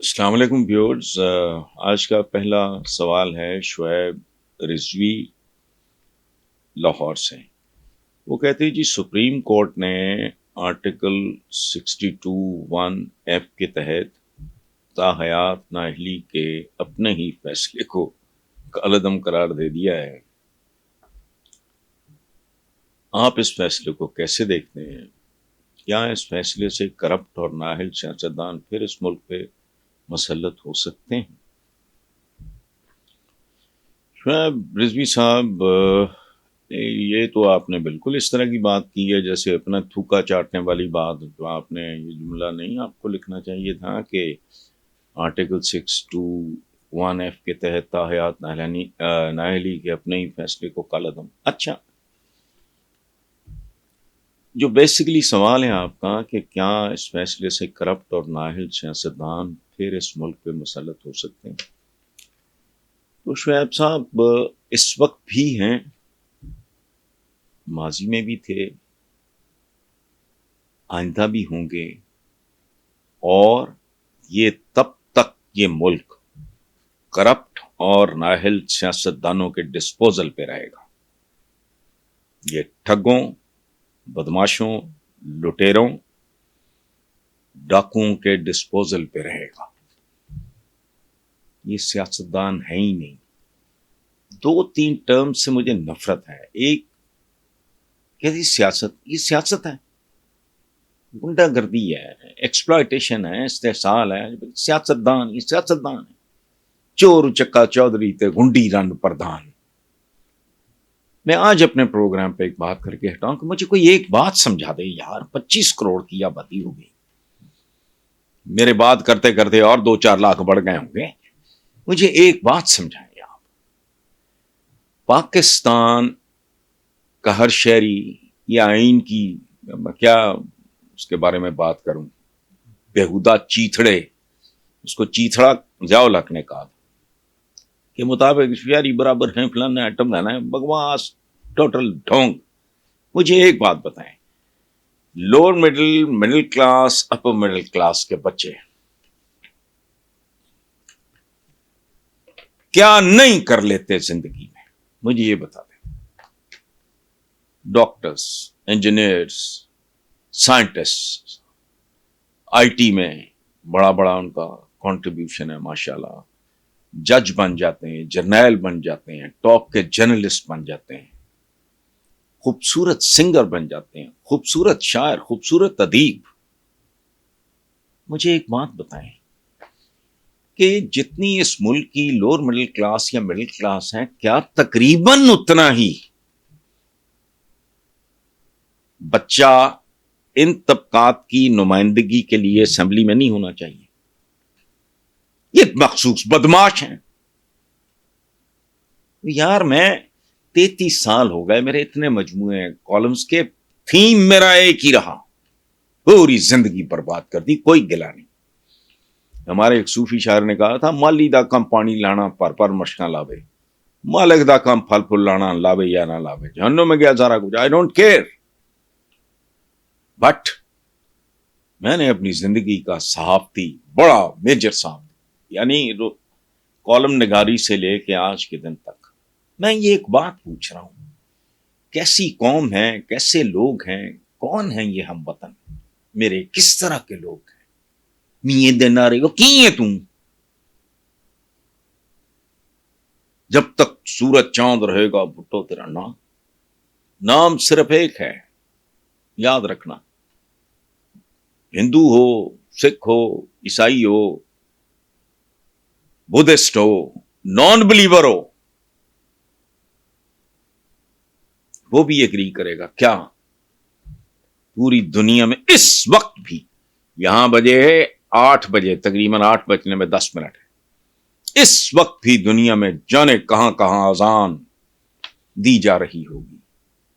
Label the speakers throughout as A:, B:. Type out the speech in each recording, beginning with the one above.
A: السلام علیکم ویورز، آج کا پہلا سوال ہے شعیب رضوی لاہور سے۔ وہ کہتے ہیں جی سپریم کورٹ نے آرٹیکل 62(1)(f) کے تحت تاحیات نااہلی کے اپنے ہی فیصلے کو کالعدم قرار دے دیا ہے۔ آپ اس فیصلے کو کیسے دیکھتے ہیں؟ کیا اس فیصلے سے کرپٹ اور نااہل سیاستدان پھر اس ملک پہ مسلط ہو سکتے ہیں؟ شعیب رضوی صاحب، یہ تو آپ نے بالکل اس طرح کی بات کی ہے جیسے اپنا تھوکا چاٹنے والی بات۔ تو آپ نے یہ جملہ نہیں آپ کو لکھنا چاہیے تھا کہ آرٹیکل 62(1)(f) کے تحت تاحیات نااہلی کے اپنے ہی فیصلے کو کالعدم۔ اچھا، جو بیسیکلی سوال ہے آپ کا کہ کیا اس فیصلے سے کرپٹ اور نااہل سیاستدان پھر اس ملک پہ مسلط ہو سکتے ہیں؟ تو شعیب صاحب، اس وقت بھی ہیں، ماضی میں بھی تھے، آئندہ بھی ہوں گے، اور یہ تب تک یہ ملک کرپٹ اور نااہل سیاستدانوں کے ڈسپوزل پہ رہے گا۔ یہ ٹھگوں، بدماشوں، لٹیروں، ڈاکوؤں کے ڈسپوزل پہ رہے گا۔ یہ سیاستدان ہے ہی نہیں۔ 2-3 ٹرم سے مجھے نفرت ہے۔ ایک کہتی سیاست، یہ سیاست ہے، گنڈا گردی ہے، ایکسپلائٹیشن ہے، استحصال ہے۔ سیاستدان، یہ سیاستدان ہے، چور چکا چودھری تے گنڈی رن پردھان۔ میں آج اپنے پروگرام پہ ایک بات کر کے ہٹاؤں کہ مجھے کوئی ایک بات سمجھا دے یار، 25 کروڑ کی آبادی ہو گئی، میرے بات کرتے کرتے اور 2-4 لاکھ بڑھ گئے ہوں گے، مجھے ایک بات سمجھائیں آپ۔ پاکستان کا ہر شہری یا آئین کی کیا اس کے بارے میں بات کروں، بےہودہ چیتھڑے، اس کو چیتھڑا ضیاء الحق نے کہا کے مطابق شہری برابر ہیں، فلانا ایٹم ہے، بکواس، ٹوٹل ڈھونگ۔ مجھے ایک بات بتائیں، lower middle class, upper middle class کے بچے کیا نہیں کر لیتے زندگی میں؟ مجھے یہ بتا دیں۔ Doctors, engineers, scientist, I T میں بڑا بڑا ان کا کنٹریبیوشن ہے ماشاءاللہ، جج بن جاتے ہیں، جرنیل بن جاتے ہیں، ٹاپ کے جرنلسٹ بن جاتے ہیں، خوبصورت سنگر بن جاتے ہیں، خوبصورت شاعر، خوبصورت ادیب۔ مجھے ایک بات بتائیں کہ جتنی اس ملک کی لوور مڈل کلاس یا مڈل کلاس ہے، کیا تقریباً اتنا ہی بچہ ان طبقات کی نمائندگی کے لیے اسمبلی میں نہیں ہونا چاہیے؟ یہ مخصوص بدماش ہیں یار۔ میں 33 سال ہو گئے، میرے اتنے مجموعے کالمز کے، تھیم میرا ایک ہی رہا، پوری زندگی برباد کر دی، کوئی گلا نہیں۔ ہمارے ایک صوفی شاعر نے کہا تھا، مالی دا کم پانی لانا پر مشکاں لاوے، مالک دا کم پھل پھل لانا لاوے یا نہ لاوے، جہنم میں گیا سارا کچھ، آئی ڈونٹ کیئر۔ بٹ میں نے اپنی زندگی کا صحافتی بڑا میجر صاحب، یعنی کالم نگاری سے لے کے آج کے دن تک میں یہ ایک بات پوچھ رہا ہوں، کیسی قوم ہے، کیسے لوگ ہیں، کون ہیں یہ ہم وطن میرے، کس طرح کے لوگ ہیں؟ میے دینارے کو کی ہے تم؟ جب تک سورج چاند رہے گا بھٹو تیرا نام صرف ایک ہے، یاد رکھنا۔ ہندو ہو، سکھ ہو، عیسائی ہو، بدھسٹ ہو، نان بلیور ہو، وہ بھی ایگری کرے گا۔ کیا پوری دنیا میں اس وقت بھی، یہاں بجے 8 بجے، تقریباً 8 بجنے میں 10 منٹ ہے، اس وقت بھی دنیا میں جانے کہاں کہاں اذان دی جا رہی ہوگی،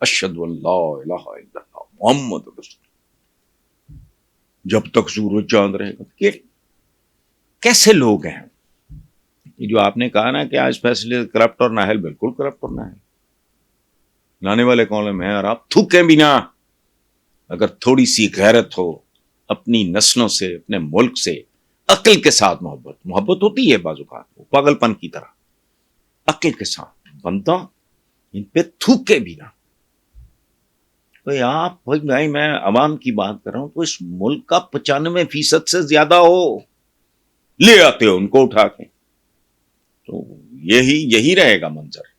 A: اشہد ان لا الہ الا اللہ محمد رسول اللہ، جب تک سورج چاند رہے گا۔ کیسے لوگ ہیں یہ جو آپ نے کہا نا کہ آج فیصلے کرپٹ اور نااہل، بالکل کرپٹ اور نااہل لانے والے کالم ہیں، اور آپ تھوکیں بھی نہ۔ اگر تھوڑی سی غیرت ہو اپنی نسلوں سے، اپنے ملک سے، عقل کے ساتھ محبت ہوتی ہے بعض اوقات پاگل پن کی طرح، عقل کے ساتھ بندہ ان پہ تھوکے بھی نہ. بھائی میں عوام کی بات کر رہا ہوں تو اس ملک کا 95% سے زیادہ ہو، لے آتے ہو ان کو اٹھا کے، تو یہی رہے گا منظر،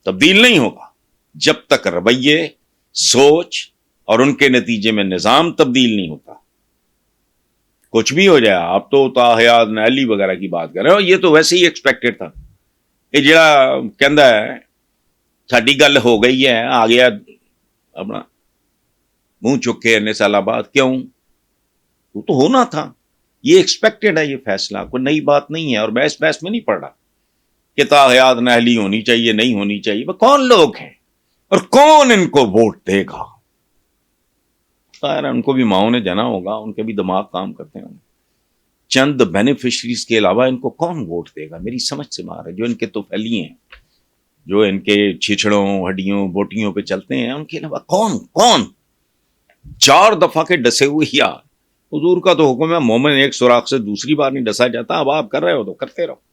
A: تبدیل نہیں ہوگا جب تک رویے، سوچ اور ان کے نتیجے میں نظام تبدیل نہیں ہوتا. کچھ بھی ہو جائے، آپ تو حیات نہلی وغیرہ کی بات کر رہے ہو، یہ تو ویسے ہی ایکسپیکٹڈ تھا. یہ جڑا کہندا ہے ساڈی گل ہو گئی ہے، آ گیا اپنا منہ چک کے 19 سال بعد، کیوں؟ وہ تو ہونا تھا، یہ ایکسپیکٹڈ ہے، یہ فیصلہ کوئی نئی بات نہیں ہے. اور میں اس بحث میں نہیں پڑھ رہا کہ حیات نہلی ہونی چاہیے نہیں ہونی چاہیے. وہ کون لوگ ہیں اور کون ان کو ووٹ دے گا؟ خیر ان کو بھی ماؤں نے جنا ہوگا، ان کے بھی دماغ کام کرتے ہیں. چند بینیفیشریز کے علاوہ ان کو کون ووٹ دے گا؟ میری سمجھ سے باہر ہے. جو ان کے تو پھیلی ہیں، جو ان کے چھچڑوں ہڈیوں بوٹیوں پہ چلتے ہیں، ان کے علاوہ کون 4 دفعہ کے ڈسے ہوئے یار. حضور کا تو حکم ہے مومن ایک سوراخ سے دوسری بار نہیں ڈسا جاتا. اب آپ کر رہے ہو تو کرتے رہو.